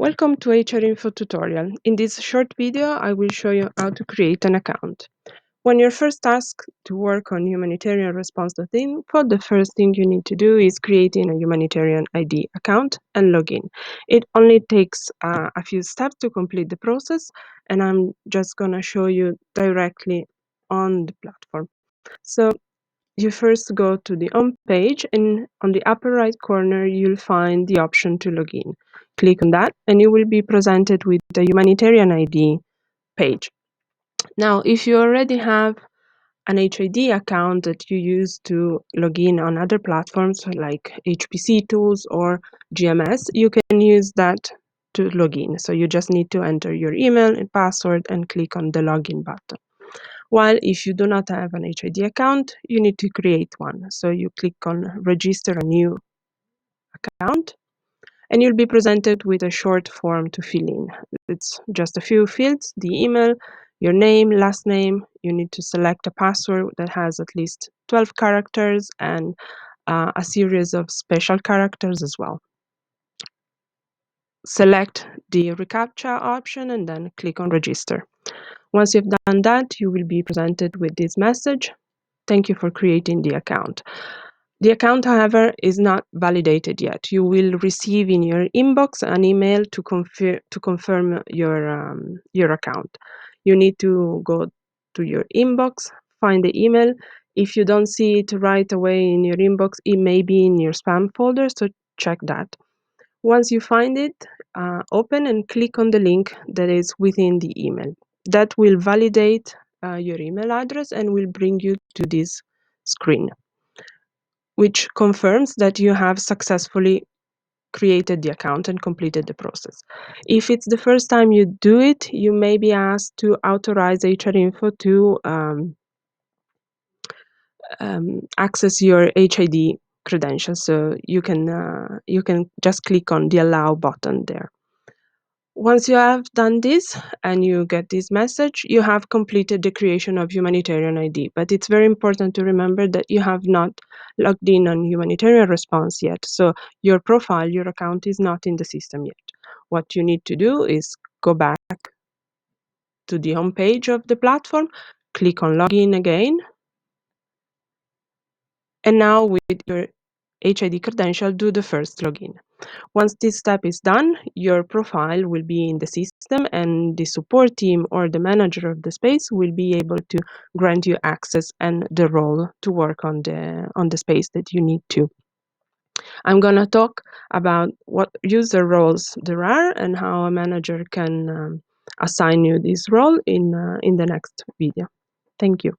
Welcome to HR Info tutorial. In this short video, I will show you how to create an account. When you're first asked to work on humanitarian response.info, the first thing you need to do is creating a humanitarian ID account and log in. It only takes a few steps to complete the process, and I'm just going to show you directly on the platform. So you first go to the home page, and on the upper right corner, you'll find the option to log in. Click on that, and you will be presented with the humanitarian ID page. Now, if you already have an HID account that you use to log in on other platforms like HPC tools or GMS, you can use that to log in. So you just need to enter your email and password and click on the login button. While if you do not have an HID account, you need to create one. So you click on register a new account, and you'll be presented with a short form to fill in. It's just a few fields: the email, your name, last name. You need to select a password that has at least 12 characters and a series of special characters as well. Select the reCAPTCHA option and then click on register. Once you've done that, you will be presented with this message: thank you for creating the account. The account, however, is not validated yet. You will receive in your inbox an email to confirm your account. You need to go to your inbox, find the email. If you don't see it right away in your inbox, it may be in your spam folder, so check that. Once you find it, open and click on the link that is within the email. That will validate your email address and will bring you to this screen, which confirms that you have successfully created the account and completed the process. If it's the first time you do it, you may be asked to authorize HR Info to access your HID credentials. So you can just click on the allow button there. Once you have done this and you get this message, you have completed the creation of humanitarian ID. But it's very important to remember that you have not logged in on humanitarian response yet. So your profile, your account is not in the system yet. What you need to do is go back to the home page of the platform, click on login again. And now with your HID credential, do the first login. Once this step is done, your profile will be in the system, and the support team or the manager of the space will be able to grant you access and the role to work on the space that you need to. I'm going to talk about what user roles there are and how a manager can assign you this role in the next video. Thank you.